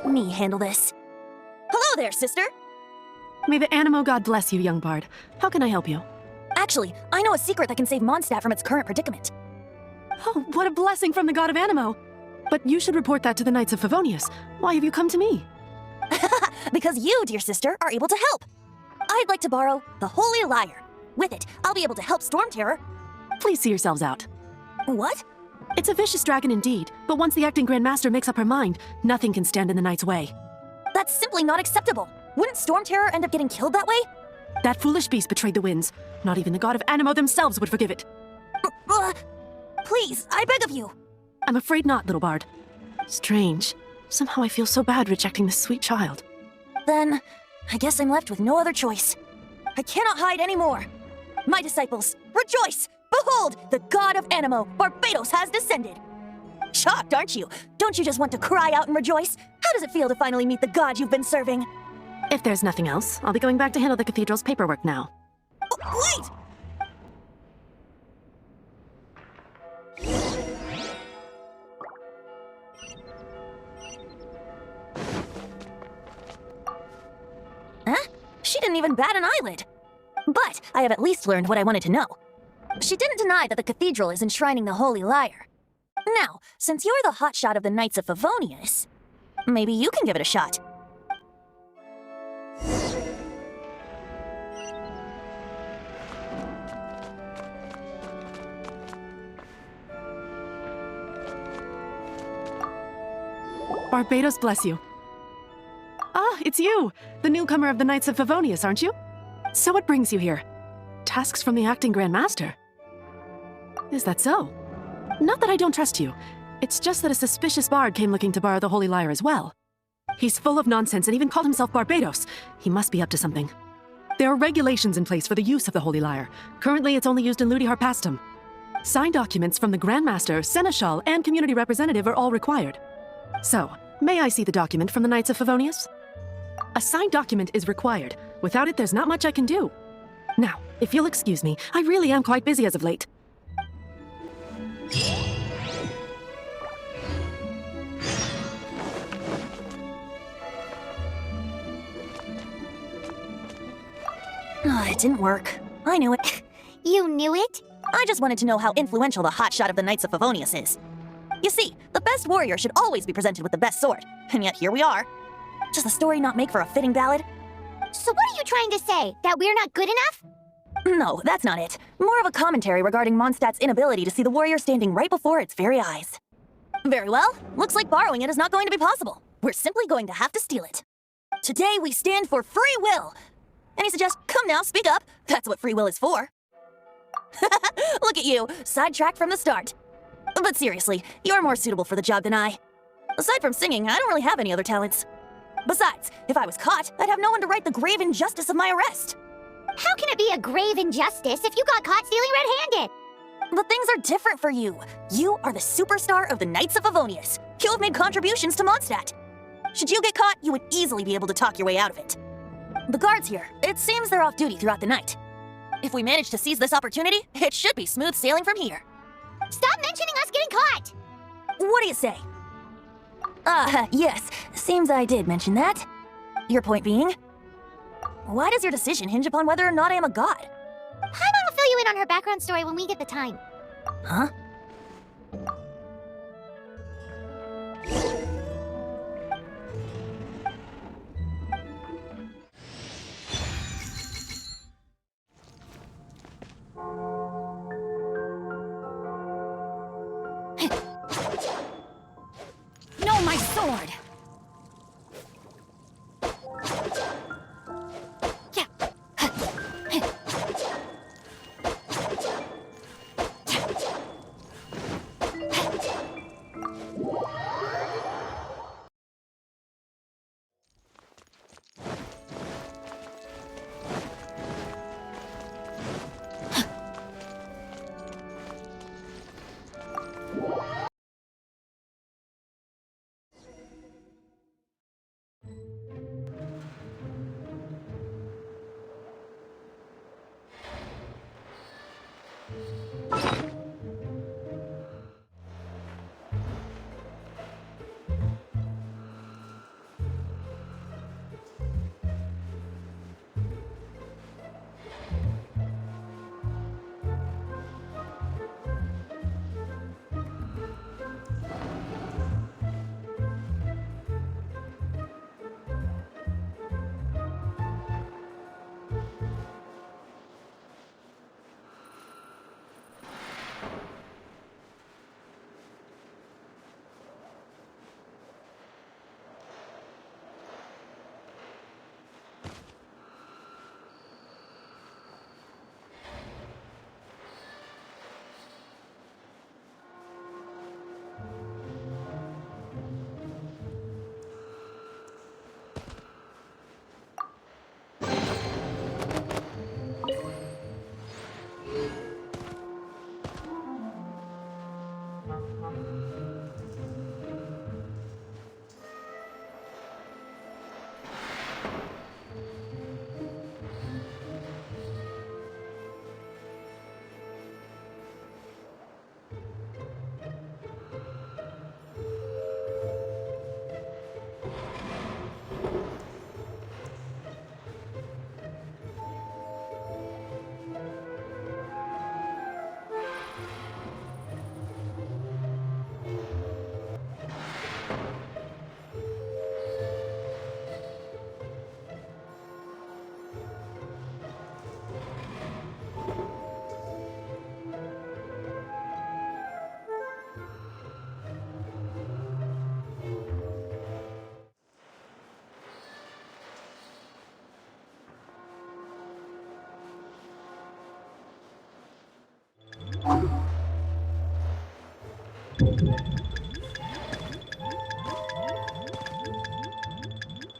Let me handle this. Hello there, sister! May the Animo god bless you, young bard. How can I help you? Actually, I know a secret that can save Mondstadt from its current predicament. Oh, what a blessing from the god of Animo! But you should report that to the Knights of Favonius. Why have you come to me? Because you, dear sister, are able to help. I'd like to borrow the Holy Lyre. With it, I'll be able to help Storm Terror. Please see yourselves out. What? It's a vicious dragon indeed, but once the acting Grand Master makes up her mind, nothing can stand in the Knight's way. That's simply not acceptable. Wouldn't Storm Terror end up getting killed that way? That foolish beast betrayed the winds. Not even the god of Animo themselves would forgive it. Please, I beg of you. I'm afraid not, little bard. Strange. Somehow I feel so bad rejecting this sweet child. Then, I guess I'm left with no other choice. I cannot hide anymore. My disciples, rejoice! Behold, the god of Animo, Barbados, has descended! Shocked, aren't you? Don't you just want to cry out and rejoice? How does it feel to finally meet the god you've been serving? If there's nothing else, I'll be going back to handle the cathedral's paperwork now. Wait! Huh? She didn't even bat an eyelid. But I have at least learned what I wanted to know. She didn't deny that the cathedral is enshrining the Holy Lyre. Now, since you're the hotshot of the Knights of Favonius, maybe you can give it a shot. Barbados bless you. Ah, it's you! The newcomer of the Knights of Favonius, aren't you? So what brings you here? Tasks from the acting Grand Master? Is that so? Not that I don't trust you. It's just that a suspicious bard came looking to borrow the Holy Lyre as well. He's full of nonsense and even called himself Barbados. He must be up to something. There are regulations in place for the use of the Holy Lyre. Currently, it's only used in Ludi Harpastum. Signed documents from the Grand Master, Seneschal, and community representative are all required. So, may I see the document from the Knights of Favonius? A signed document is required. Without it, there's not much I can do. Now, if you'll excuse me, I really am quite busy as of late. It didn't work. I knew it. You knew it? I just wanted to know how influential the hotshot of the Knights of Favonius is. You see, the best warrior should always be presented with the best sword, and yet here we are. Does the story not make for a fitting ballad? So what are you trying to say? That we're not good enough? No, that's not it. More of a commentary regarding Mondstadt's inability to see the warrior standing right before its very eyes. Very well. Looks like borrowing it is not going to be possible. We're simply going to have to steal it. Today we stand for free will. Any suggestions? Come now, speak up. That's what free will is for. Look at you, sidetracked from the start. But seriously, you're more suitable for the job than I. Aside from singing, I don't really have any other talents. Besides, if I was caught, I'd have no one to right the grave injustice of my arrest. How can it be a grave injustice if you got caught stealing red-handed? But things are different for you. You are the superstar of the Knights of Favonius. You have made contributions to Mondstadt. Should you get caught, you would easily be able to talk your way out of it. The guards here, it seems they're off duty throughout the night. If we manage to seize this opportunity, it should be smooth sailing from here. Stop mentioning us getting caught! What do you say? Yes, seems I did mention that. Your point being? Why does your decision hinge upon whether or not I am a god? Paimon will fill you in on her background story when we get the time. Huh? No, my sword!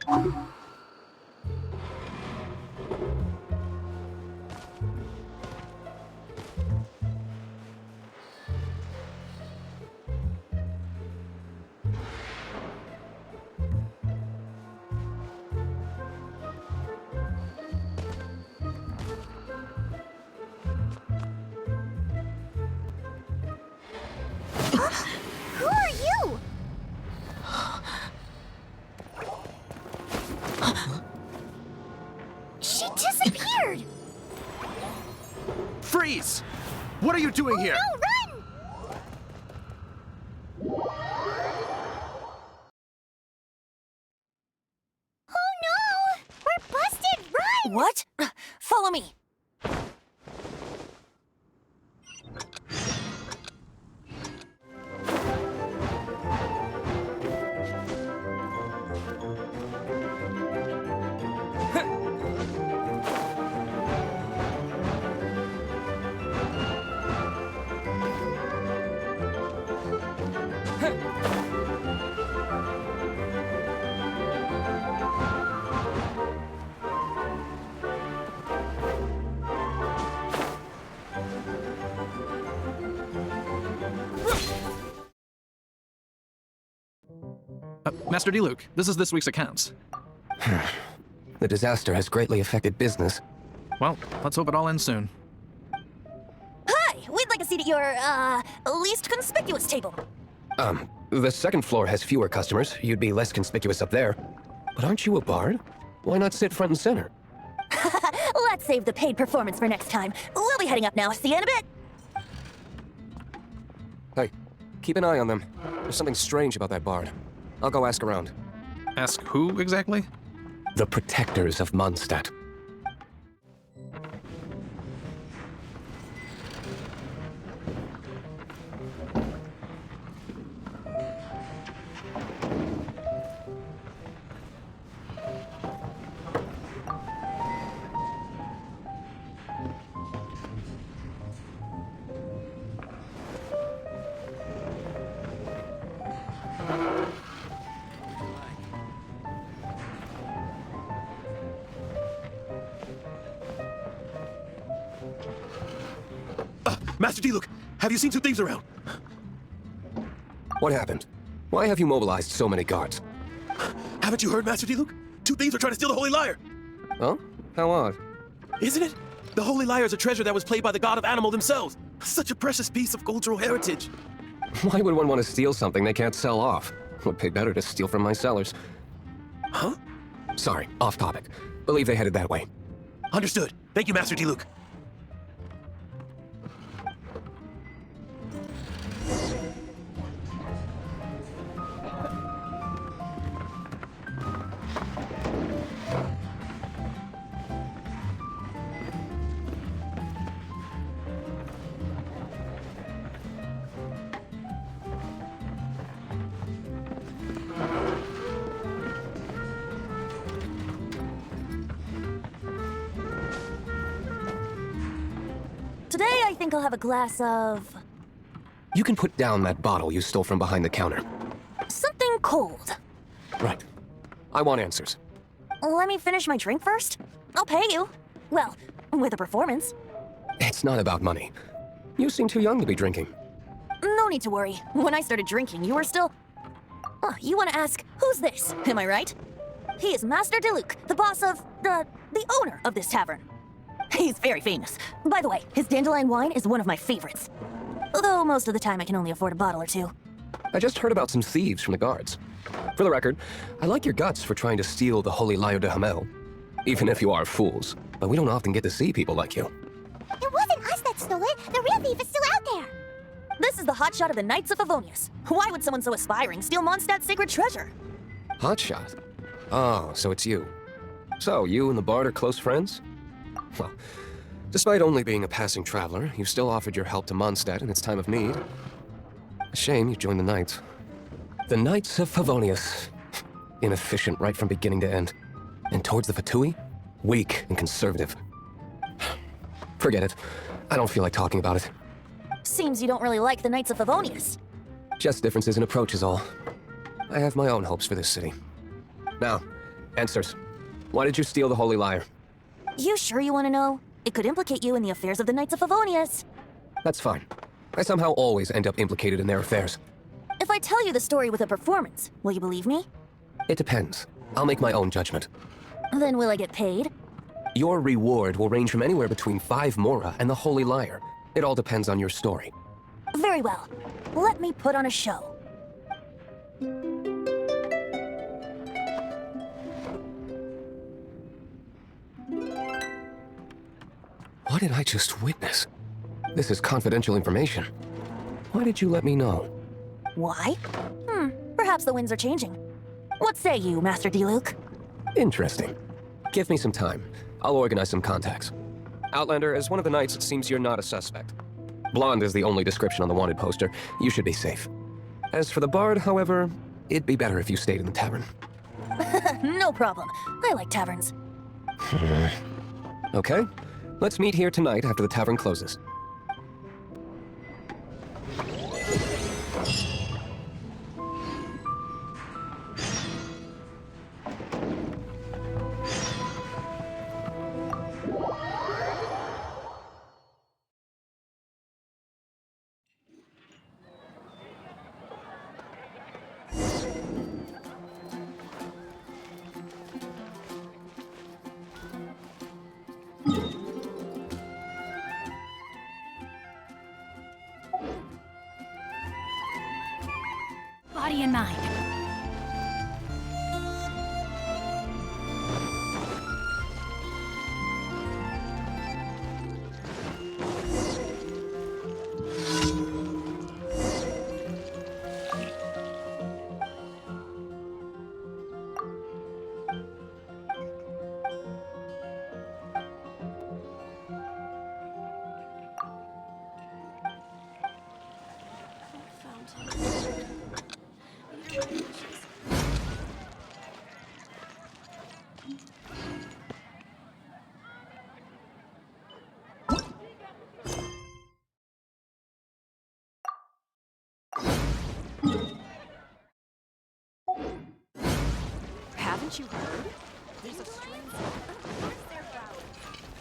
Who are you? She disappeared! Freeze! What are you doing here? No, run! Oh no! We're busted! Run! What? Follow me. Master Diluc, this is this week's accounts. The disaster has greatly affected business. Well, let's hope it all ends soon. Hi! We'd like a seat at your, least conspicuous table. The second floor has fewer customers. You'd be less conspicuous up there. But aren't you a bard? Why not sit front and center? Let's save the paid performance for next time. We'll be heading up now. See you in a bit. Hey, keep an eye on them. There's something strange about that bard. I'll go ask around. Ask who exactly? The protectors of Mondstadt. Master Diluc, have you seen two thieves around? What happened? Why have you mobilized so many guards? Haven't you heard, Master Diluc? Two thieves are trying to steal the Holy Lyre. Oh? How odd. Isn't it? The Holy Lyre is a treasure that was played by the god of animal themselves. Such a precious piece of cultural heritage. Why would one want to steal something they can't sell off? Would pay better to steal from my cellars. Huh? Sorry, off topic. Believe they headed that way. Understood. Thank you, Master Diluc. Today, I think I'll have a glass of... You can put down that bottle you stole from behind the counter. something cold. Right. I want answers. Let me finish my drink first. I'll pay you. Well, with a performance. It's not about money. You seem too young to be drinking. No need to worry. When I started drinking, you were still... Oh, you want to ask, who's this? Am I right? He is Master Diluc, the boss of... the owner of this tavern. He's very famous. By the way, his dandelion wine is one of my favorites. Although most of the time I can only afford a bottle or two. I just heard about some thieves from the guards. For the record, I like your guts for trying to steal the Holy Lyre de Hamel. Even if you are fools. But we don't often get to see people like you. It wasn't us that stole it. The real thief is still out there. This is the hotshot of the Knights of Favonius. Why would someone so aspiring steal Mondstadt's sacred treasure? Hotshot? Oh, so it's you. So, you and the bard are close friends? Well, despite only being a passing traveler, you still offered your help to Mondstadt in its time of need. A shame you joined the Knights. The Knights of Favonius. Inefficient right from beginning to end. And towards the Fatui, weak and conservative. Forget it. I don't feel like talking about it. Seems you don't really like the Knights of Favonius. Just differences in approach is all. I have my own hopes for this city. Now, Answers. Why did you steal the Holy Lyre? You sure you want to know? It could implicate you in the affairs of the Knights of Favonius. That's fine. I somehow always end up implicated in their affairs. If I tell you the story with a performance, will you believe me? It depends. I'll make my own judgment. Then will I get paid? Your reward will range from anywhere between 5 mora and the Holy Lyre. It all depends on your story. Very well. Let me put on a show. What did I just witness? This is confidential information. Why did you let me know? Why? Perhaps the winds are changing. What say you, Master Diluc? Interesting. Give me some time. I'll organize some contacts. Outlander, as one of the knights, it seems you're not a suspect. Blonde is the only description on the wanted poster. You should be safe. As for the bard, however, it'd be better if you stayed in the tavern. No problem. I like taverns. Okay, let's meet here tonight after the tavern closes. Body and mind. Haven't you heard? There's a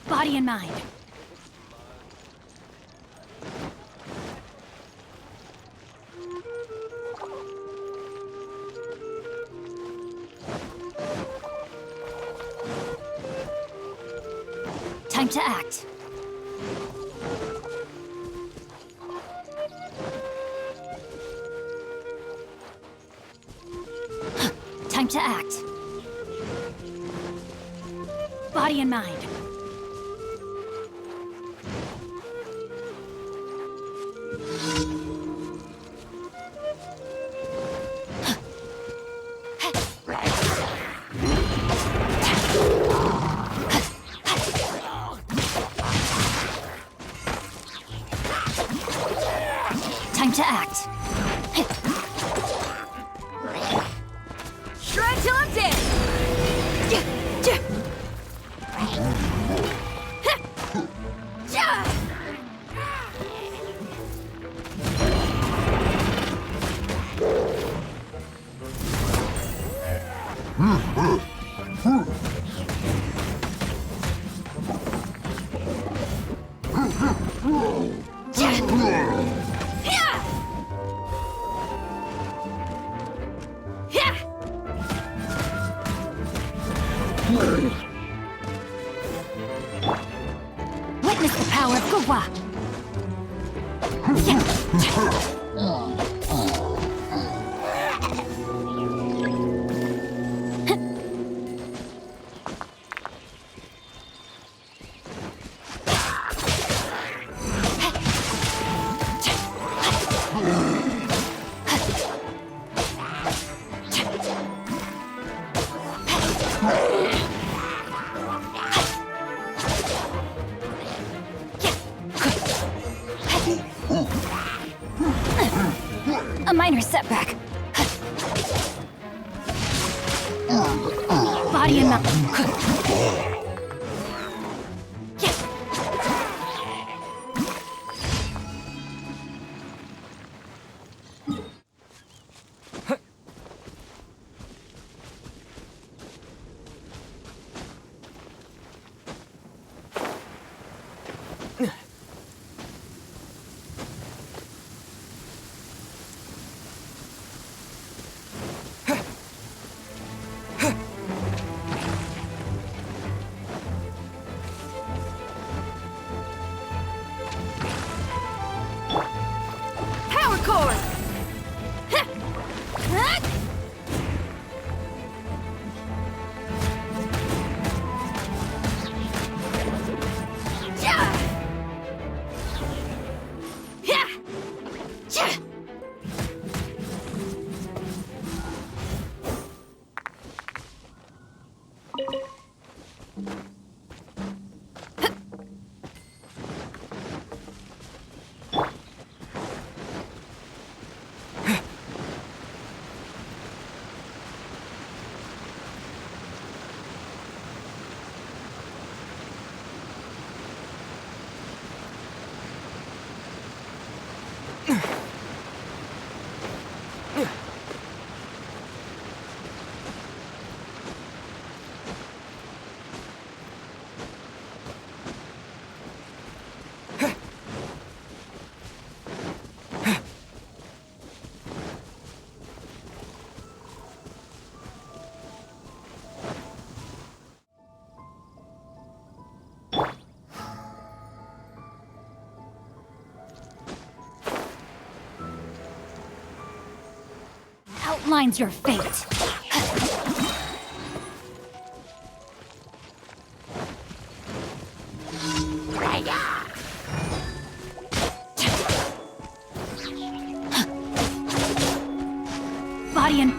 Body and mind. Time to act. Time to act. Body and mind. Time to act. Shred till I'm dead! Witness the power of Gugwa. A minor setback. Body and mind. outlines your fate. Body and...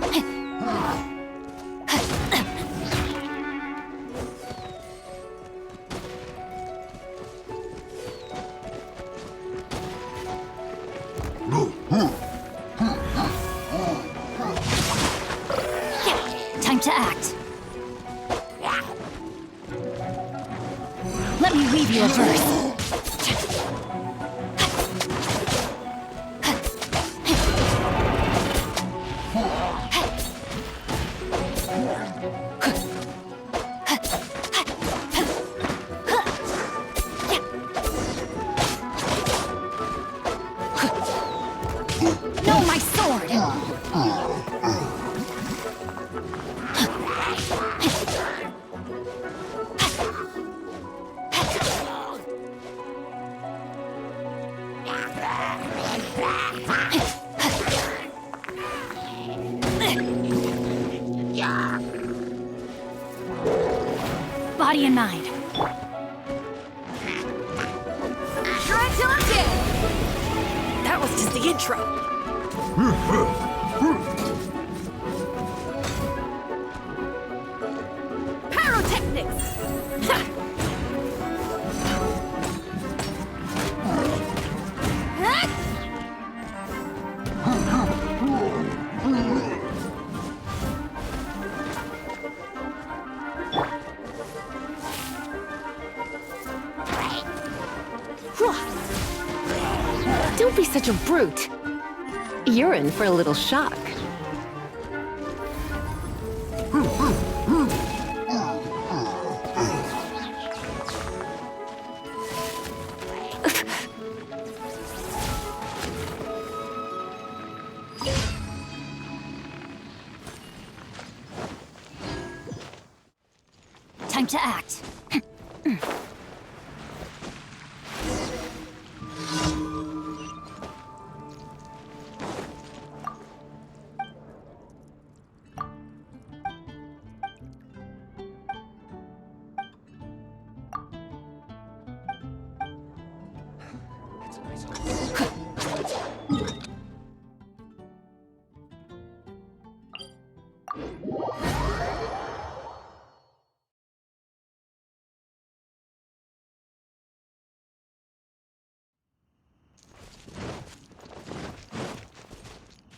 Time to act. Let me weave you a verse. No, my sword! Body and mind. Try till I'm dead! That was just the intro. Pyrotechnics! Ha! Don't be such a brute. You're in for a little shock. Time to act.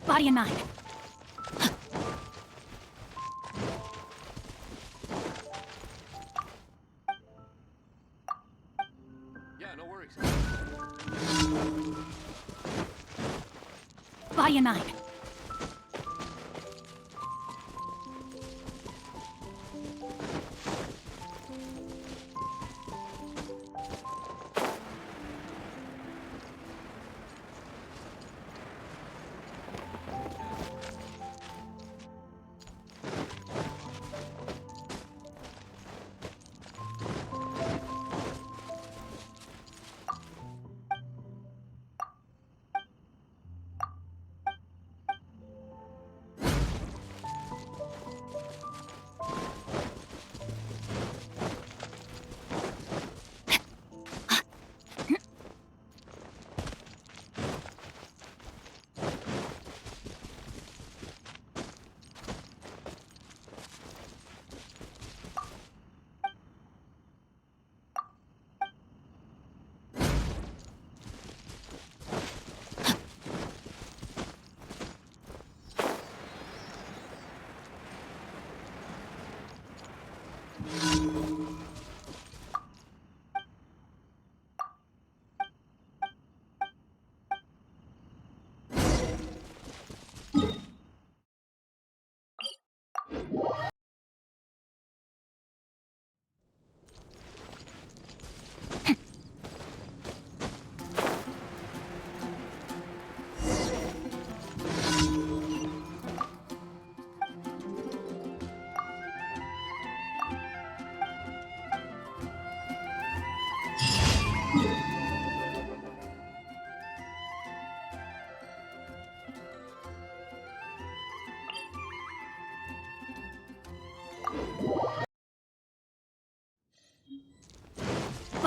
Body and mind. Yeah, no worries. Body and mind.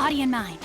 Body and mind.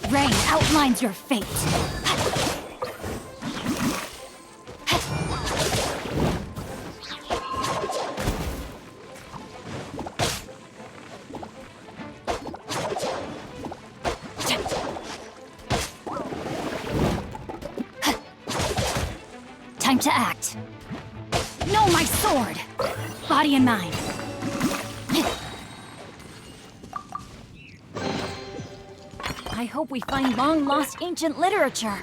Rain outlines your fate. Time to act. No, my sword! Body and mind. I hope we find long-lost ancient literature.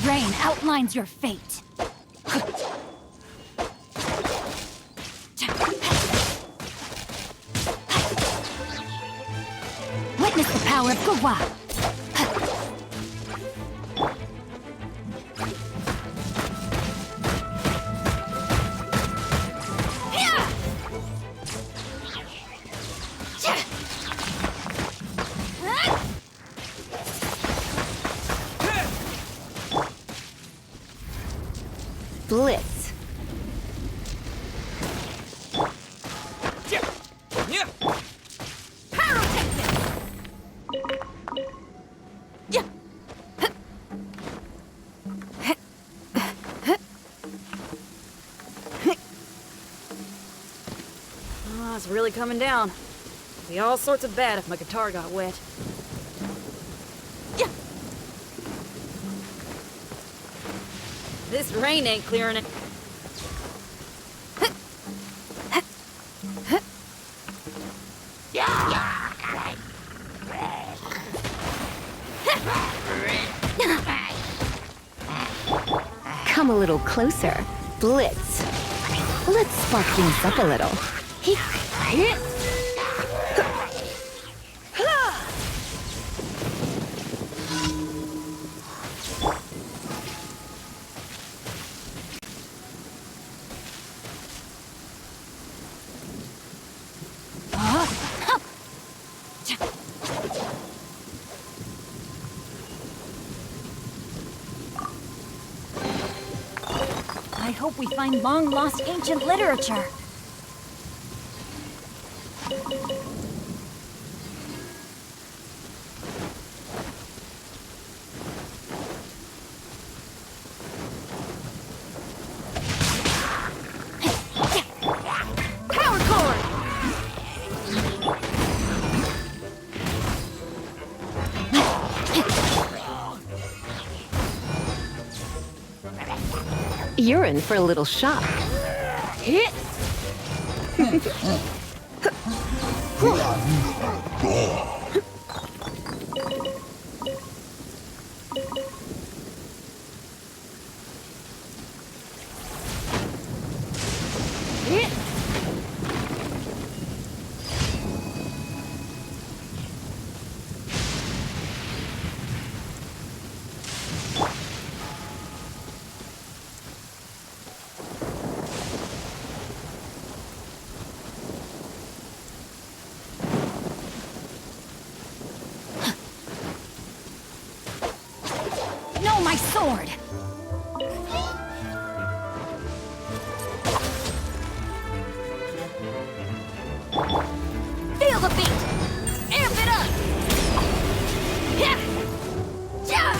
Rain outlines your fate. Witness the power of Gwa. Blitz. Oh, it's really coming down. It'd be all sorts of bad if my guitar got wet. This rain ain't clearing it. Come a little closer. Blitz. Let's spark things up a little. I hope we find long-lost ancient literature. Power cord! You're in for a little shock. No, my sword! Feel the beat! Amp it up! Yeah! Yeah!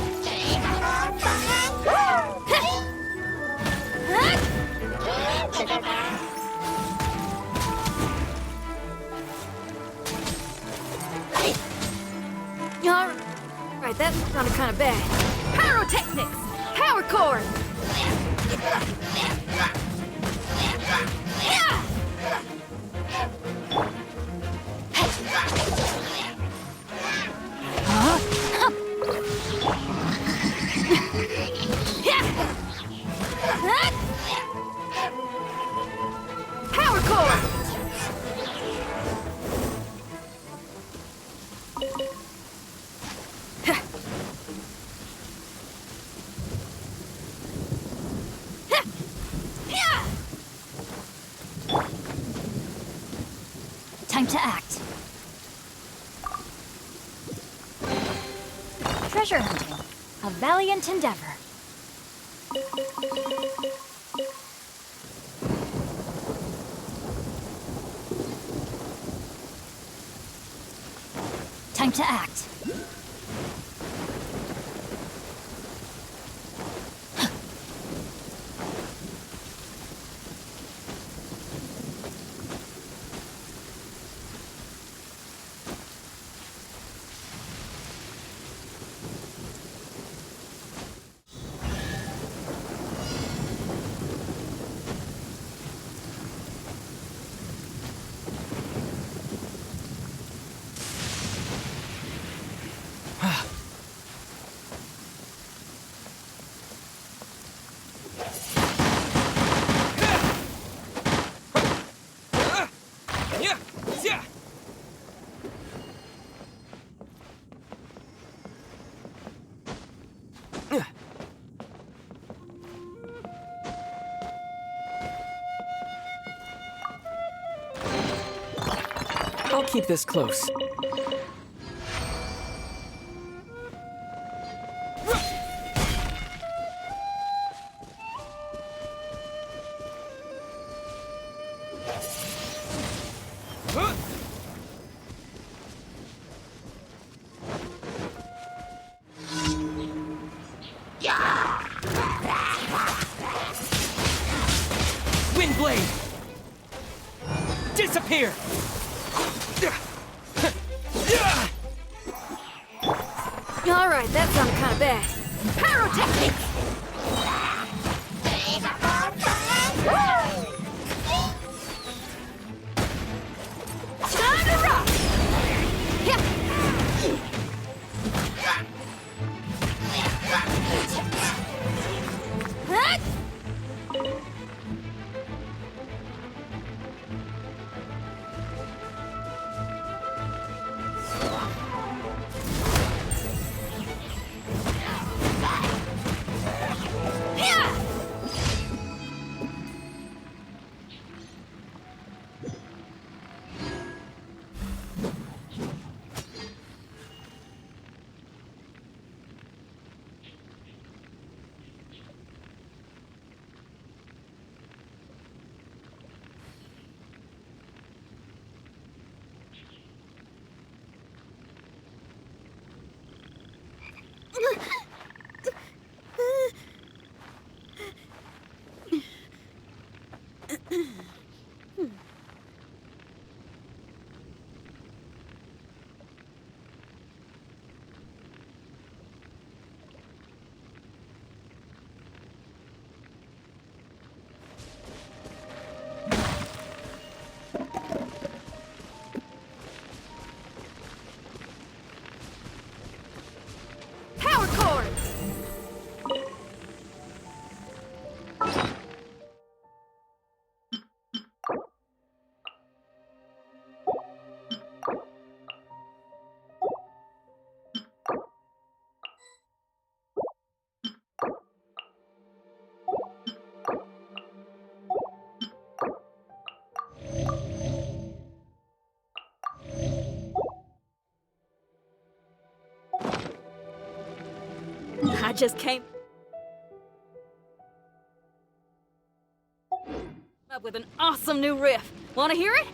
that sounded kind of bad. Pyrotechnics! Power cord! Yeah! Power cord! Time to act. Treasure hunting. A valiant endeavor. Time to act. I'll keep this close. Windblade! Disappear! Alright, that sounded kind of bad. Pyrotechnics! Time to rock! Power cord! I just came up with an awesome new riff. Want to hear it?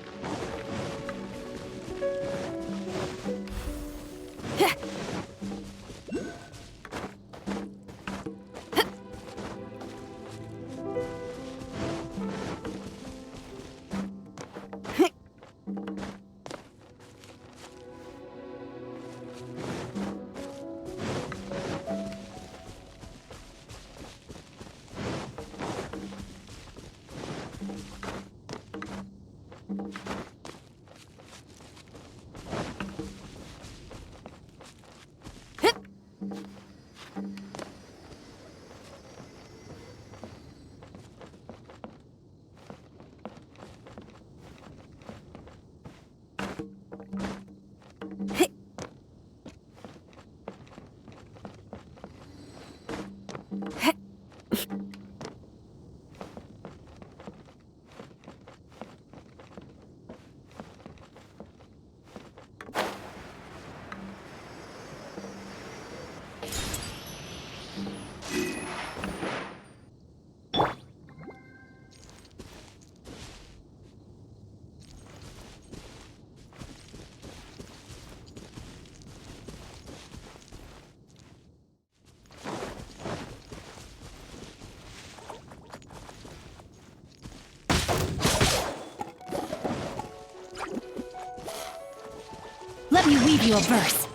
Let me weave you a verse.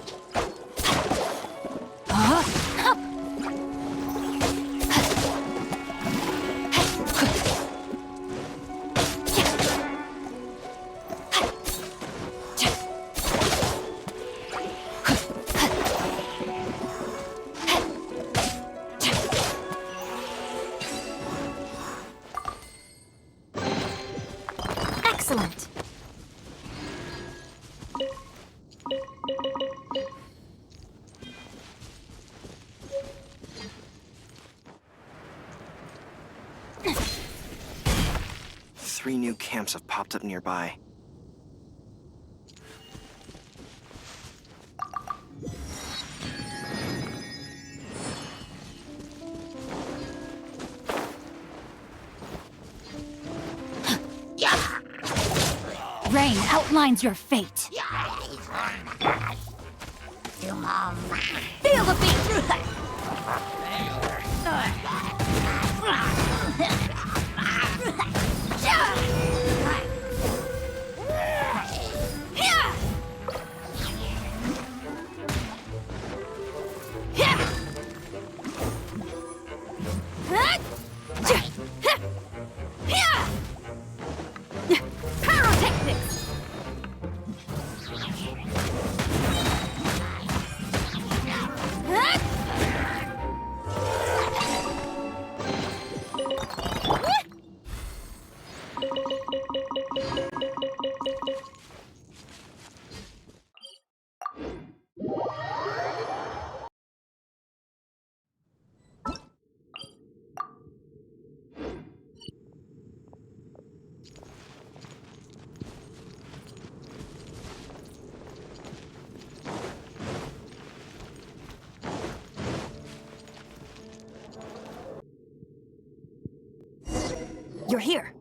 Excellent. Three new camps have popped up nearby. Rain outlines your fate. Feel the beat! You're here.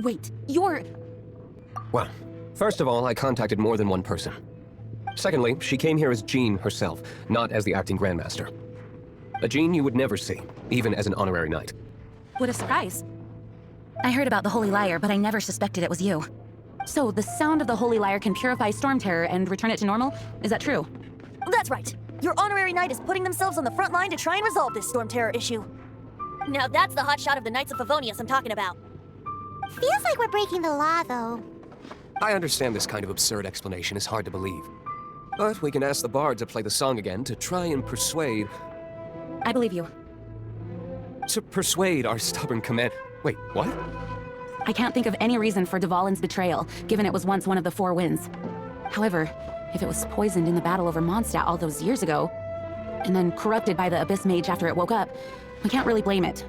Wait, you're... Well, first of all, I contacted more than one person. Secondly, she came here as Jean herself, not as the acting Grandmaster. A Jean you would never see, even as an honorary knight. What a surprise. I heard about the Holy Lyre, but I never suspected it was you. So, the sound of the Holy Lyre can purify Storm Terror and return it to normal? Is that true? That's right. Your honorary knight is putting themselves on the front line to try and resolve this Storm Terror issue. Now that's the hotshot of the Knights of Favonius I'm talking about. Feels like we're breaking the law, though. I understand this kind of absurd explanation is hard to believe. But we can ask the bard to play the song again to try and persuade... I believe you. To persuade our stubborn command... Wait, what? I can't think of any reason for Dvalin's betrayal, given it was once one of the Four Winds. However, if it was poisoned in the battle over Mondstadt all those years ago, and then corrupted by the Abyss Mage after it woke up, we can't really blame it.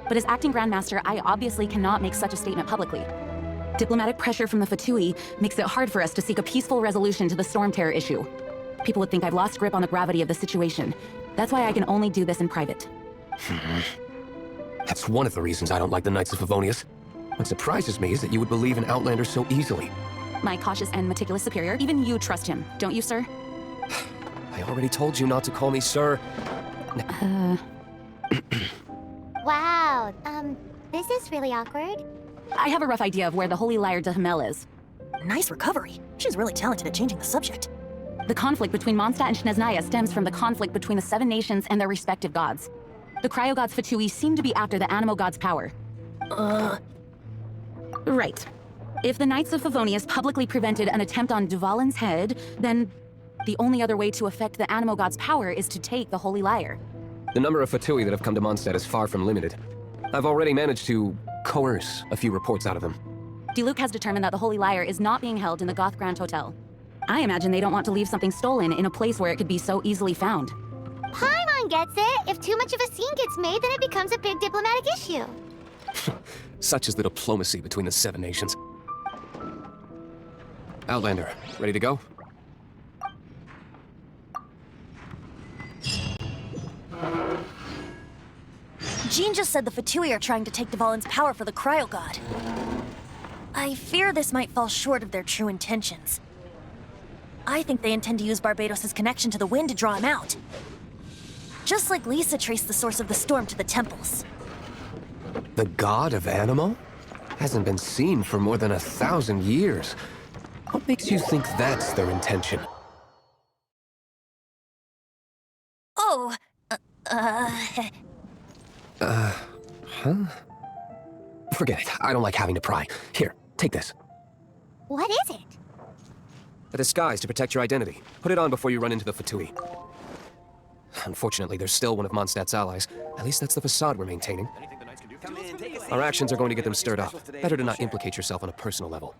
But as acting Grandmaster, I obviously cannot make such a statement publicly. Diplomatic pressure from the Fatui makes it hard for us to seek a peaceful resolution to the Storm Terror issue. People would think I've lost grip on the gravity of the situation. That's why I can only do this in private. That's one of the reasons I don't like the Knights of Favonius. What surprises me is that you would believe in Outlanders so easily. My cautious and meticulous superior, even you trust him, don't you, sir? I already told you not to call me sir. Wow, this is really awkward. I have a rough idea of where the Holy Lyre de Hamel is. Nice recovery. She's really talented at changing the subject. The conflict between Mondstadt and Snezhnaya stems from the conflict between the Seven Nations and their respective gods. The Cryogods Fatui seem to be after the Animo God's power. Right. If the Knights of Favonius publicly prevented an attempt on Dvalin's head, then the only other way to affect the Animo God's power is to take the Holy Lyre. The number of Fatui that have come to Mondstadt is far from limited. I've already managed to coerce a few reports out of them. Diluc has determined that the Holy Lyre is not being held in the Goth Grand Hotel. I imagine they don't want to leave something stolen in a place where it could be so easily found. Paimon gets it. If too much of a scene gets made, then it becomes a big diplomatic issue. Such is the diplomacy between the Seven Nations. Outlander, ready to go? Jean just said the Fatui are trying to take Dvalin's power for the Cryo God. I fear this might fall short of their true intentions. I think they intend to use Barbados' connection to the wind to draw him out. Just like Lisa traced the source of the storm to the temples. The god of Animo? Hasn't been seen for more than 1,000 years. What makes you think that's their intention? Oh, Huh? Forget it. I don't like having to pry. Here, take this. What is it? A disguise to protect your identity. Put it on before you run into the Fatui. Unfortunately, they're still one of Mondstadt's allies. At least that's the facade we're maintaining. Our actions are going to get them stirred up. Better to not implicate yourself on a personal level.